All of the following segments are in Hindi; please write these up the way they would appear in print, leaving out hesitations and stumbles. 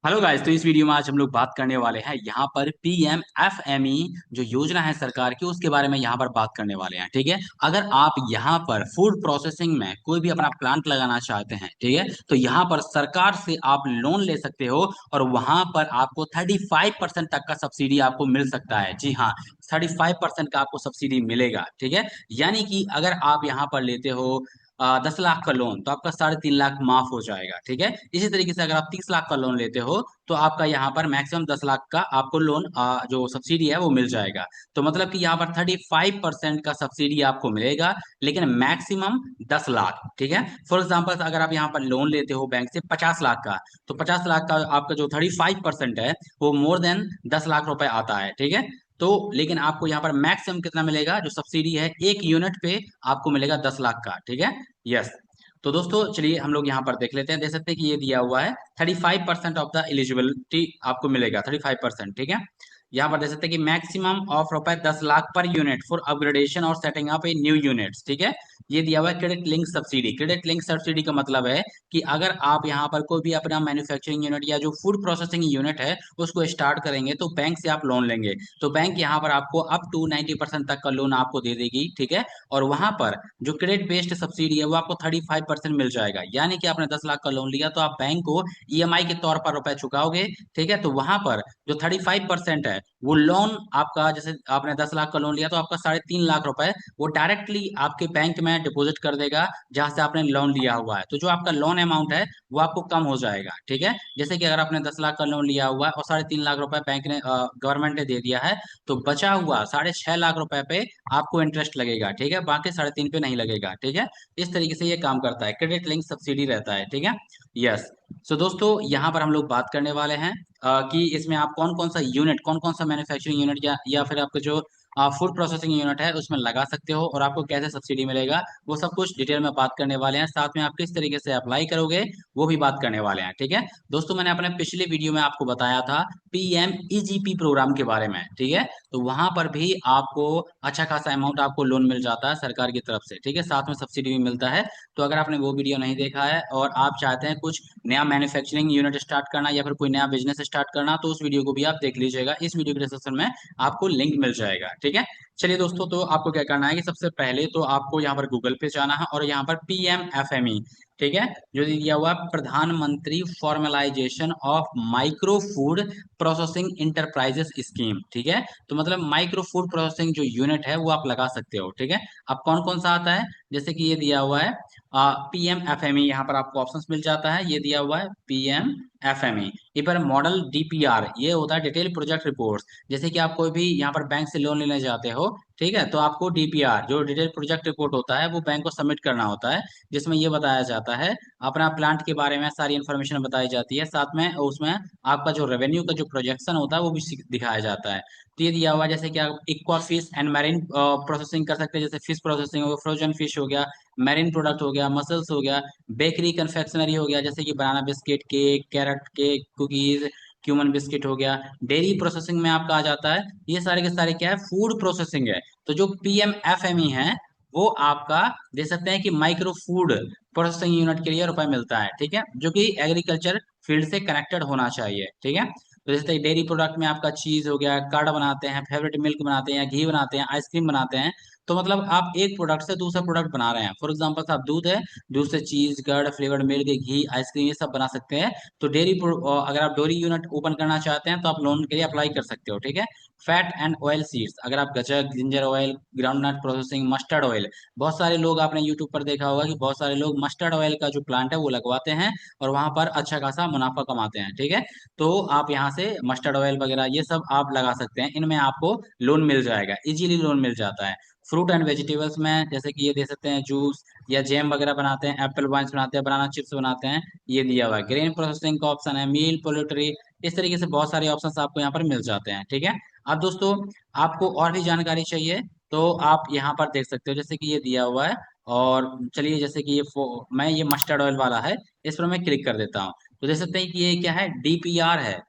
Hello guys. तो इस वीडियो में आज हम लोग बात करने वाले हैं यहाँ पर पीएमएफएमई जो योजना है सरकार की, उसके बारे में यहाँ पर बात करने वाले हैं। ठीक है। अगर आप यहाँ पर फूड प्रोसेसिंग में कोई भी अपना प्लांट लगाना चाहते हैं, ठीक है, तो यहाँ पर सरकार से आप लोन ले सकते हो और वहां पर आपको 35% तक का सब्सिडी आपको मिल सकता है। जी हाँ, 35% का आपको सब्सिडी मिलेगा। ठीक है। यानी कि अगर आप यहाँ पर लेते हो 10 लाख का लोन, तो आपका 3.5 लाख माफ हो जाएगा। ठीक है। इसी तरीके से अगर आप 30 लाख का लोन लेते हो, तो आपका यहाँ पर मैक्सिमम 10 लाख का आपको लोन जो सब्सिडी है वो मिल जाएगा। तो मतलब कि यहाँ पर 35% का सब्सिडी आपको मिलेगा, लेकिन मैक्सिमम 10 लाख। ठीक है। फॉर एग्जाम्पल अगर आप यहाँ पर लोन लेते हो बैंक से 50 लाख का, तो 50 लाख का आपका जो 35% है वो मोर देन 10 लाख रुपए आता है। ठीक है। तो लेकिन आपको यहाँ पर मैक्सिमम कितना मिलेगा, जो सब्सिडी है एक यूनिट पे आपको मिलेगा 10 लाख का। ठीक है। यस। तो दोस्तों चलिए हम लोग यहाँ पर देख लेते हैं। देख सकते हैं कि ये दिया हुआ है 35% ऑफ द एलिजिबिलिटी आपको मिलेगा 35%। ठीक है। यहाँ पर देख सकते हैं कि मैक्सिमम ऑफ रुपए 10 लाख पर यूनिट फॉर अपग्रेडेशन और setting up a new units. ठीक है। ये दिया हुआ है credit link subsidy. Credit link subsidy का मतलब है कि अगर आप यहाँ पर कोई भी अपना मैन्युफैक्चरिंग यूनिट या जो फूड प्रोसेसिंग यूनिट है उसको स्टार्ट करेंगे, तो बैंक से आप लोन लेंगे, तो बैंक यहाँ पर आपको अप टू 90% तक का लोन आपको दे देगी। ठीक है। और वहां पर जो क्रेडिट बेस्ड सब्सिडी है वो आपको 35% मिल जाएगा। यानी कि आपने 10 लाख का लोन लिया तो आप बैंक को ईएमआई के तौर पर रुपए चुकाओगे। ठीक है। तो वहां पर जो 35% है वो लोन आपका, जैसे आपने 10 लाख का लोन लिया तो आपका 3.5 लाख रुपए वो डायरेक्टली आपके बैंक में डिपॉजिट कर देगा जहां से आपने लोन लिया हुआ है। तो जो आपका लोन अमाउंट है वो आपको कम हो जाएगा। ठीक है। जैसे कि अगर आपने 10 लाख का लोन लिया हुआ है और 3.5 लाख रुपए बैंक ने गवर्नमेंट ने दे दिया है, तो बचा हुआ 6.5 लाख रुपए पे आपको इंटरेस्ट लगेगा। ठीक है। बाकी 3.5 पे नहीं लगेगा। ठीक है। इस तरीके से ये काम करता है, क्रेडिट लिंक सब्सिडी रहता है। ठीक है। यस। सो दोस्तों यहाँ पर हम लोग बात करने वाले हैं कि इसमें आप कौन कौन सा यूनिट, कौन कौन सा मैन्युफैक्चरिंग यूनिट या फिर आपका जो फूड प्रोसेसिंग यूनिट है उसमें लगा सकते हो और आपको कैसे सब्सिडी मिलेगा, वो सब कुछ डिटेल में बात करने वाले हैं। साथ में आप किस तरीके से अप्लाई करोगे वो भी बात करने वाले हैं। ठीक है। दोस्तों मैंने अपने पिछले वीडियो में आपको बताया था पीएमईजीपी प्रोग्राम के बारे में। ठीक है। तो वहां पर भी आपको अच्छा खासा अमाउंट आपको लोन मिल जाता है सरकार की तरफ से। ठीक है। साथ में सब्सिडी भी मिलता है। तो अगर आपने वो वीडियो नहीं देखा है और आप चाहते हैं कुछ नया मैन्युफैक्चरिंग यूनिट स्टार्ट करना या फिर कोई नया बिजनेस स्टार्ट करना, तो उस वीडियो को भी आप देख लीजिएगा। इस वीडियो के डिस्क्रिप्शन में आपको लिंक मिल जाएगा। ठीक है। चलिए दोस्तों, तो आपको क्या करना है कि सबसे पहले तो आपको यहाँ पर गूगल पे जाना है और यहाँ पर पीएमएफएमई, ठीक है, जो दिया हुआ है प्रधानमंत्री formalisation of micro food processing enterprises scheme. ठीक है। तो मतलब माइक्रो फूड प्रोसेसिंग जो यूनिट है वो आप लगा सकते हो। ठीक है। अब कौन कौन सा आता है, जैसे कि ये दिया हुआ है पीएमएफएमई, यहाँ पर आपको ऑप्शंस मिल जाता है। ये दिया हुआ है पीएमएफएमई, ये पर मॉडल डीपीआर, ये होता है डिटेल प्रोजेक्ट रिपोर्ट्स। जैसे कि आप कोई भी यहाँ पर बैंक से लोन लेने जाते हो, ठीक है, तो आपको डीपीआर जो डिटेल प्रोजेक्ट रिपोर्ट होता है वो बैंक को सबमिट करना होता है, जिसमें ये बताया जाता है अपना प्लांट के बारे में सारी इन्फॉर्मेशन बताई जाती है। साथ में उसमें आपका जो रेवेन्यू का जो प्रोजेक्शन होता है वो भी दिखाया जाता है। तो ये दिया हुआ है जैसे कि आप aqua fish and marine processing कर सकते हैं, जैसे फिश प्रोसेसिंग हो गया, फ्रोजन फिश हो गया, मैरीन प्रोडक्ट हो गया, मसल्स हो गया, बेकरी कन्फेक्शनरी हो गया, जैसे कि banana biscuit, cake, carrot cake, cookies, cumin biscuit हो गया। डेयरी प्रोसेसिंग में आपका आ जाता है। ये सारे के सारे क्या है, फूड प्रोसेसिंग है। तो जो पीएमएफएमई है वो आपका दे सकते हैं कि माइक्रो फूड प्रोसेसिंग यूनिट के लिए रुपए मिलता है। ठीक है। जो कि एग्रीकल्चर फील्ड से कनेक्टेड होना चाहिए। ठीक है। तो जैसे डेयरी प्रोडक्ट में आपका चीज हो गया, कर्ड बनाते हैं, फेवरेट मिल्क बनाते हैं, घी बनाते हैं, आइसक्रीम बनाते हैं। तो मतलब आप एक प्रोडक्ट से दूसरा प्रोडक्ट बना रहे हैं। फॉर एग्जांपल आप दूध है, दूध से चीज, कर्ड, फ्लेवर्ड मिल्क, घी, आइसक्रीम ये सब बना सकते हैं। तो अगर आप डेयरी यूनिट ओपन करना चाहते हैं तो आप लोन के लिए अप्लाई कर सकते हो। ठीक है। फैट एंड ऑयल सीड्स, अगर आप gajak, ginger oil, groundnut processing, mustard oil, बहुत सारे लोग आपने यूट्यूब पर देखा होगा कि बहुत सारे लोग मस्टर्ड ऑयल का जो प्लांट है वो लगवाते हैं और वहां पर अच्छा खासा मुनाफा कमाते हैं। ठीक है। तो आप यहाँ से मस्टर्ड ऑयल वगैरह ये सब आप लगा सकते हैं, इनमें आपको लोन मिल जाएगा, इजीली लोन मिल जाता है। फ्रूट एंड वेजिटेबल्स में जैसे कि ये दे सकते हैं जूस या जैम वगैरह बनाते हैं, एप्पल वाइन्स बनाते हैं, बनाना चिप्स बनाते हैं, ये दिया हुआ है। ग्रेन प्रोसेसिंग का ऑप्शन है, मील, पोल्ट्री, इस तरीके से बहुत सारे ऑप्शंस आपको यहाँ पर मिल जाते हैं। ठीक है। अब दोस्तों आपको और भी जानकारी चाहिए तो आप यहाँ पर देख सकते हो, जैसे कि ये दिया हुआ है। और चलिए जैसे कि मैं ये मस्टर्ड ऑयल वाला है, इस पर मैं क्लिक कर देता हूँ। तो देख सकते हैं कि ये क्या है, डीपीआर है,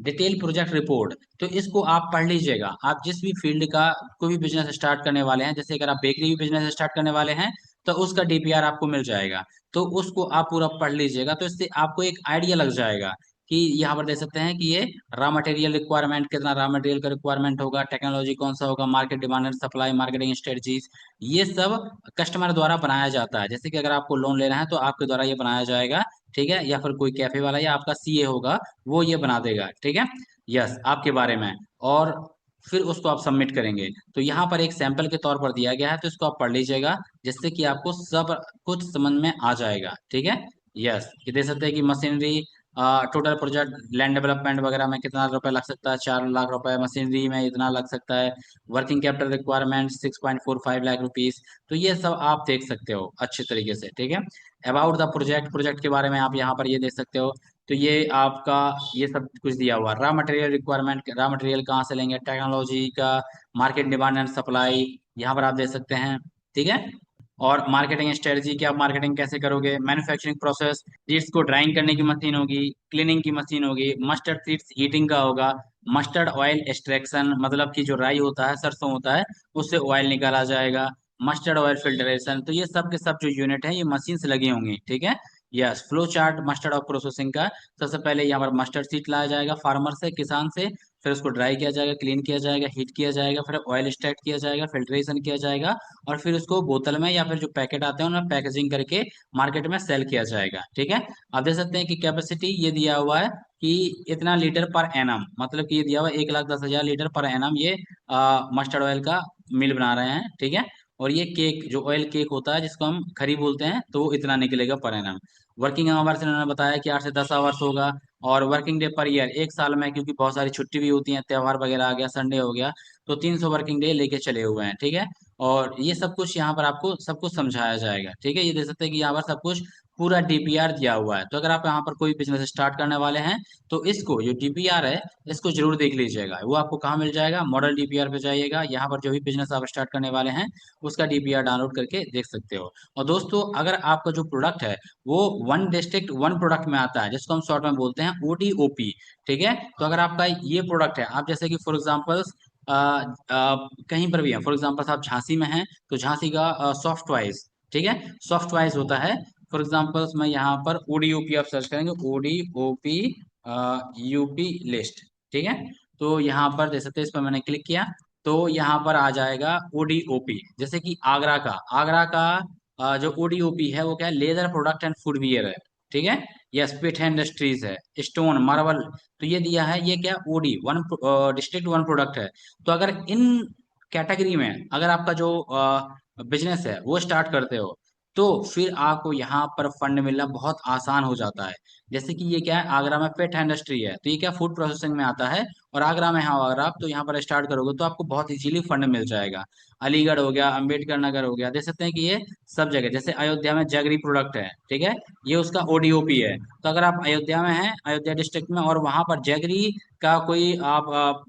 डिटेल प्रोजेक्ट रिपोर्ट। तो इसको आप पढ़ लीजिएगा। आप जिस भी फील्ड का कोई भी बिजनेस स्टार्ट करने वाले हैं, जैसे अगर आप बेकरी भी बिजनेस स्टार्ट करने वाले हैं तो उसका डीपीआर आपको मिल जाएगा। तो उसको आप पूरा पढ़ लीजिएगा, तो इससे आपको एक आइडिया लग जाएगा कि यहाँ पर देख सकते हैं कि ये रॉ मटेरियल रिक्वायरमेंट, कितना रॉ मटेरियल का रिक्वायरमेंट होगा, टेक्नोलॉजी कौन सा होगा, market demand and supply, marketing strategies, ये सब कस्टमर द्वारा बनाया जाता है। जैसे कि अगर आपको लोन लेना है तो आपके द्वारा ये बनाया जाएगा, ठीक है, या फिर कोई कैफे वाला या आपका सीए होगा वो ये बना देगा, ठीक है, यस, आपके बारे में। और फिर उसको आप सबमिट करेंगे। तो यहाँ पर एक सैंपल के तौर पर दिया गया है, तो इसको आप पढ़ लीजिएगा, जिससे कि आपको सब कुछ समझ में आ जाएगा, ठीक है, यस। ये दे सकते हैं कि machinery, total project land development वगैरह में कितना रुपए लग सकता है, 4 लाख रुपए, मशीनरी में इतना लग सकता है, working capital requirement 6.45 lakh rupees. तो ये सब आप देख सकते हो अच्छे तरीके से, ठीक है। अबाउट द प्रोजेक्ट, प्रोजेक्ट के बारे में आप यहाँ पर ये देख सकते हो। तो ये आपका ये सब कुछ दिया हुआ, raw material requirement, raw material कहाँ से लेंगे, टेक्नोलॉजी का, मार्केट डिमांड एंड सप्लाई, यहाँ पर आप देख सकते हैं, ठीक है। और मार्केटिंग स्ट्रेटजी की, आप मार्केटिंग कैसे करोगे, मैन्युफैक्चरिंग प्रोसेस, सीड्स को ड्राइंग करने की मशीन होगी, क्लीनिंग की मशीन होगी, मस्टर्ड सीड्स हीटिंग का होगा, मस्टर्ड ऑयल एक्सट्रैक्शन, मतलब कि जो राई होता है, सरसों होता है, उससे ऑयल निकाला जाएगा, मस्टर्ड ऑयल फिल्टरेशन। तो ये सब के सब जो यूनिट है ये मशीन से लगी होंगी, ठीक है, yes. Flow chart mustard of processing का, सबसे पहले यहाँ पर मस्टर्ड सीड लाया जाएगा फार्मर से, किसान से, फिर उसको ड्राई किया जाएगा, क्लीन किया जाएगा, हीट किया जाएगा, फिर ऑयल एक्सट्रैक्ट किया जाएगा, फिल्ट्रेशन किया जाएगा, और फिर उसको बोतल में या फिर जो पैकेट आते हैं उनमें पैकेजिंग करके मार्केट में सेल किया जाएगा, ठीक है। आप देख सकते हैं कि कैपेसिटी ये दिया हुआ है कि इतना लीटर पर एनम, मतलब कि ये दिया हुआ है 1,10,000 लीटर पर एनम, ये मस्टर्ड ऑयल का मिल बना रहे हैं, ठीक है। और ये केक, जो ऑयल केक होता है जिसको हम खरी बोलते हैं, तो वो इतना निकलेगा पर एनम। वर्किंग आवर्स इन्होंने बताया कि 8 से 10 आवर्स होगा। और वर्किंग डे पर ईयर, एक साल में, क्योंकि बहुत सारी छुट्टी भी होती है, त्योहार वगैरह आ गया, संडे हो गया, तो 300 वर्किंग डे लेके चले हुए हैं, ठीक है। और ये सब कुछ यहाँ पर आपको सब कुछ समझाया जाएगा, ठीक है। ये देख सकते हैं कि यहाँ पर सब कुछ पूरा डीपीआर दिया हुआ है। तो अगर आप यहाँ पर कोई बिजनेस स्टार्ट करने वाले हैं तो इसको, जो डीपीआर है, इसको जरूर देख लीजिएगा। वो आपको कहाँ मिल जाएगा, मॉडल डीपीआर पे जाइएगा, यहाँ पर जो भी बिजनेस आप स्टार्ट करने वाले हैं उसका डीपीआर डाउनलोड करके देख सकते हो। और दोस्तों, अगर आपका जो प्रोडक्ट है वो वन डिस्ट्रिक्ट वन प्रोडक्ट में आता है, जिसको हम शॉर्ट में बोलते हैं ओडीओपी, ठीक है। तो अगर आपका ये प्रोडक्ट है, आप जैसे कि फॉर एग्जांपल कहीं पर भी है, फॉर एग्जांपल आप झांसी में हैं, तो झांसी का सॉफ्ट वाइज, ठीक है, सॉफ्ट वाइज होता है। फॉर एग्जांपल मैं यहाँ पर ओडीओपी आप सर्च करेंगे, ओडीओपी यूपी लिस्ट, ठीक है। तो यहाँ पर देख सकते हैं, इस पर मैंने क्लिक किया तो यहाँ पर आ जाएगा ओडीओपी। जैसे कि आगरा का जो ओडीओपी है वो क्या है, लेदर प्रोडक्ट एंड फुटवियर है, ठीक है। यस, पिट इंडस्ट्रीज है, स्टोन, मार्बल। तो ये दिया है, ये क्या, OD one district one product है। तो अगर इन कैटेगरी में अगर आपका जो बिजनेस है वो स्टार्ट करते हो, तो फिर आपको यहाँ पर फंड मिलना बहुत आसान हो जाता है। जैसे कि ये क्या है, आगरा में पेट इंडस्ट्री है, तो ये क्या फूड प्रोसेसिंग में आता है, और आगरा में है, अगर आप तो यहाँ पर स्टार्ट करोगे तो आपको बहुत इजीली फंड मिल जाएगा। अलीगढ़ हो गया, अंबेडकर नगर हो गया, देख सकते हैं कि ये सब जगह, जैसे अयोध्या में जगरी प्रोडक्ट है, ठीक है, ये उसका ओडीओपी है। तो अगर आप अयोध्या में हैं, अयोध्या डिस्ट्रिक्ट में, और वहां पर जगरी का कोई आप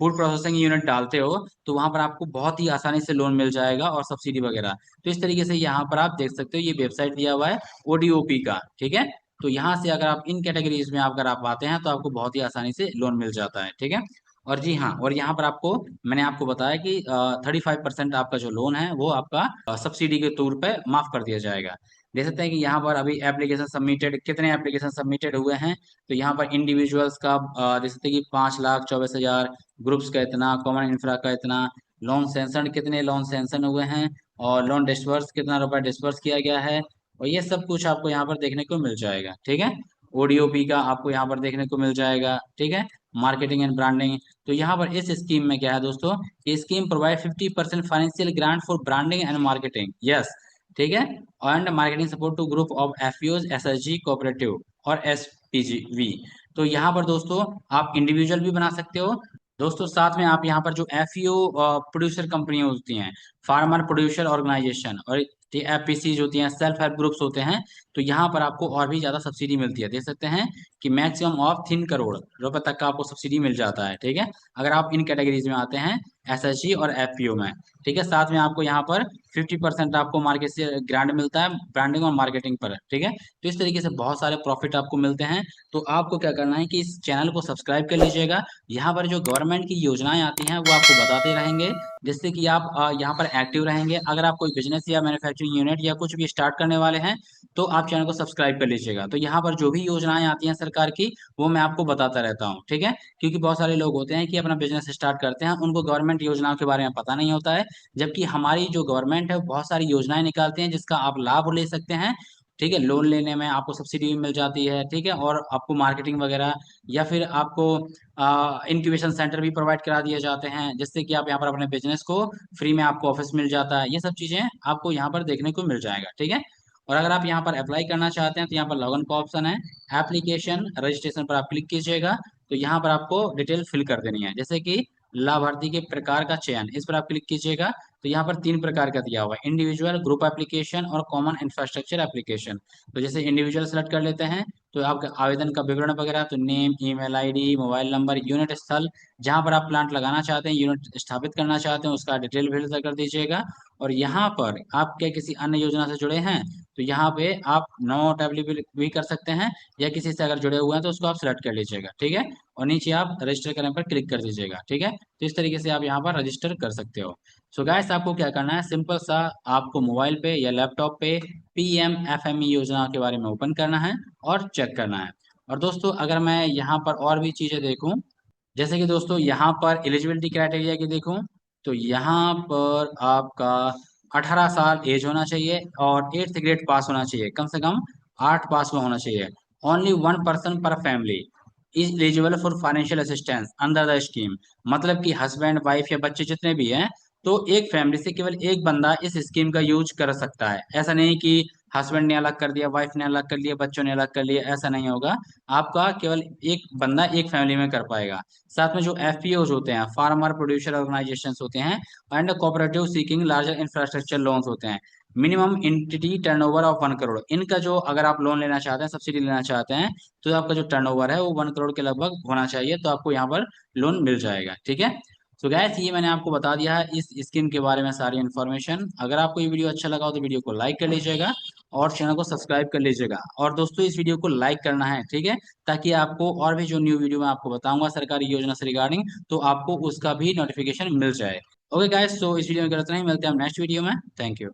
फूड प्रोसेसिंग यूनिट डालते हो, तो वहां पर आपको बहुत ही आसानी से लोन मिल जाएगा और सब्सिडी वगैरह। तो इस तरीके से यहाँ पर आप देख सकते हो, ये वेबसाइट दिया हुआ है ओडीओपी का, ठीक है। तो यहाँ से अगर आप इन कैटेगरीज में अगर आप आते हैं तो आपको बहुत ही आसानी से लोन मिल जाता है, ठीक है। और जी हाँ, और यहाँ पर आपको, मैंने आपको बताया कि 35% आपका जो लोन है वो आपका सब्सिडी के तौर पे माफ कर दिया जाएगा। देख सकते हैं कि यहाँ पर अभी एप्लीकेशन सबमिटेड, कितने एप्लीकेशन सबमिटेड हुए हैं। तो यहाँ पर इंडिविजुअल्स का देख सकते हैं कि 5,24,000, ग्रुप्स का इतना, कॉमन इंफ्रा का इतना, लोन सेंशन, कितने लोन सेंशन हुए हैं, और लोन डिस्पर्स, कितना रुपया डिस्पर्स किया गया है। और ये सब कुछ आपको यहाँ पर देखने को मिल जाएगा, ठीक है। ओडीओपी का आपको यहाँ पर देखने को मिल जाएगा, ठीक है। मार्केटिंग एंड ब्रांडिंग, तो यहाँ पर इस स्कीम में क्या है दोस्तों, ये scheme provide 50% financial grant for branding and marketing, yes, ठीक है। And marketing support to group of FPOs, SHG cooperative और एसपीजीवी। तो यहाँ पर दोस्तों आप इंडिविजुअल भी बना सकते हो दोस्तों। साथ में आप यहाँ पर जो एफईओ प्रोड्यूसर कंपनियां होती हैं, फार्मर प्रोड्यूसर ऑर्गेनाइजेशन, और एफपीसी होती हैं, सेल्फ हेल्प ग्रुप्स होते हैं, तो यहाँ पर आपको और भी ज्यादा सब्सिडी मिलती है। देख सकते हैं कि मैक्सिमम ऑफ 3 करोड़ रुपए तक का आपको सब्सिडी मिल जाता है, ठीक है, अगर आप इन कैटेगरीज में आते हैं, एसएचजी और एफपीओ में, ठीक है। साथ में आपको यहाँ पर 50% आपको मार्केट से ग्रांट मिलता है ब्रांडिंग और मार्केटिंग पर, ठीक है। तो इस तरीके से बहुत सारे प्रॉफिट आपको मिलते हैं। तो आपको क्या करना है कि इस चैनल को सब्सक्राइब कर लीजिएगा। यहाँ पर जो गवर्नमेंट की योजनाएं आती हैं वो आपको बताते रहेंगे, जिससे कि आप यहाँ पर एक्टिव रहेंगे। अगर आप कोई बिजनेस या मैन्युफैक्चरिंग यूनिट या कुछ भी स्टार्ट करने वाले हैं तो आप चैनल को सब्सक्राइब कर लीजिएगा। तो यहाँ पर जो भी योजनाएं आती हैं सरकार की, वो मैं आपको बताता रहता हूँ, ठीक है। क्योंकि बहुत सारे लोग होते हैं कि अपना बिजनेस स्टार्ट करते हैं, उनको गवर्नमेंट योजनाओं के बारे में पता नहीं होता है, जबकि हमारी जो गवर्नमेंट है बहुत सारी योजनाएं निकालती हैं जिसका आप लाभ ले सकते हैं, ठीक है। लोन लेने में आपको सब्सिडी भी मिल जाती है, ठीक है, और आपको मार्केटिंग वगैरह या फिर आपको इंक्यूबेशन सेंटर भी प्रोवाइड करा दिए जाते हैं, जिससे कि आप यहाँ पर अपने बिजनेस को फ्री में आपको ऑफिस मिल जाता है। ये सब चीजें आपको यहाँ पर देखने को मिल जाएगा, ठीक है। और अगर आप यहाँ पर अप्लाई करना चाहते हैं तो यहाँ पर लॉगिन का ऑप्शन है, एप्लीकेशन रजिस्ट्रेशन पर आप क्लिक कीजिएगा। तो यहाँ पर आपको डिटेल फिल कर देनी है, जैसे कि लाभार्थी के प्रकार का चयन, इस पर आप क्लिक कीजिएगा। तो यहाँ पर 3 प्रकार का दिया हुआ है, इंडिविजुअल, ग्रुप एप्लीकेशन और कॉमन इंफ्रास्ट्रक्चर एप्लीकेशन। तो जैसे इंडिविजुअल सेलेक्ट कर लेते हैं, तो आपका आवेदन का विवरण वगैरह, तो name, email ID, mobile number, unit स्थल जहाँ पर आप प्लांट लगाना चाहते हैं, यूनिट स्थापित करना चाहते हैं, उसका डिटेल फिल कर दीजिएगा। और यहाँ पर आप क्या किसी अन्य योजना से जुड़े हैं, तो यहाँ पे आप नॉट अवेलेबल भी कर सकते हैं, या किसी से अगर जुड़े हुए हैं तो उसको आप सेलेक्ट कर लीजिएगा, ठीक है। और नीचे आप रजिस्टर करने पर क्लिक कर दीजिएगा, ठीक है। तो इस तरीके से आप यहाँ पर रजिस्टर कर सकते हो। सो गाइस, आपको क्या करना है, सिंपल सा आपको मोबाइल पे या लैपटॉप पे PMFME योजना के बारे में ओपन करना है और चेक करना है। और दोस्तों, अगर मैं यहाँ पर और भी चीजें देखूं, जैसे कि दोस्तों यहाँ पर एलिजिबिलिटी क्राइटेरिया की देखूं, तो यहाँ पर आपका 18 साल एज होना चाहिए और 8th ग्रेड पास होना चाहिए, कम से कम 8 पास में होना चाहिए। ओनली 1 पर्सन पर family is eligible for financial assistance under the scheme. मतलब कि हस्बैंड, वाइफ या बच्चे जितने भी हैं, तो एक फैमिली से केवल एक बंदा इस स्कीम का यूज कर सकता है। ऐसा नहीं कि हस्बैंड ने अलग कर दिया, वाइफ ने अलग कर लिया, बच्चों ने अलग कर लिया, ऐसा नहीं होगा। आपका केवल एक बंदा एक फैमिली में कर पाएगा। साथ में जो FPOs होते हैं, फार्मर प्रोड्यूसर ऑर्गेनाइजेशंस होते हैं, and cooperative seeking larger infrastructure loans होते हैं, minimum entity turnover of 1 crore. इनका जो अगर आप लोन लेना चाहते हैं, सब्सिडी लेना चाहते हैं, तो आपका जो टर्नओवर है वो 1 करोड़ के लगभग होना चाहिए, तो आपको यहाँ पर लोन मिल जाएगा, ठीक है। तो गैस, ये मैंने आपको बता दिया है इस स्कीम के बारे में सारी इन्फॉर्मेशन। अगर आपको ये वीडियो अच्छा लगा हो तो वीडियो को लाइक कर लीजिएगा और चैनल को सब्सक्राइब कर लीजिएगा। और दोस्तों, इस वीडियो को लाइक करना है, ठीक है, ताकि आपको और भी जो न्यू वीडियो मैं आपको बताऊंगा सरकारी योजना से रिगार्डिंग, तो आपको उसका भी नोटिफिकेशन मिल जाए। ओके गाइस, तो इस वीडियो में इतना ही, मिलते हैं हम नेक्स्ट वीडियो में। Thank you.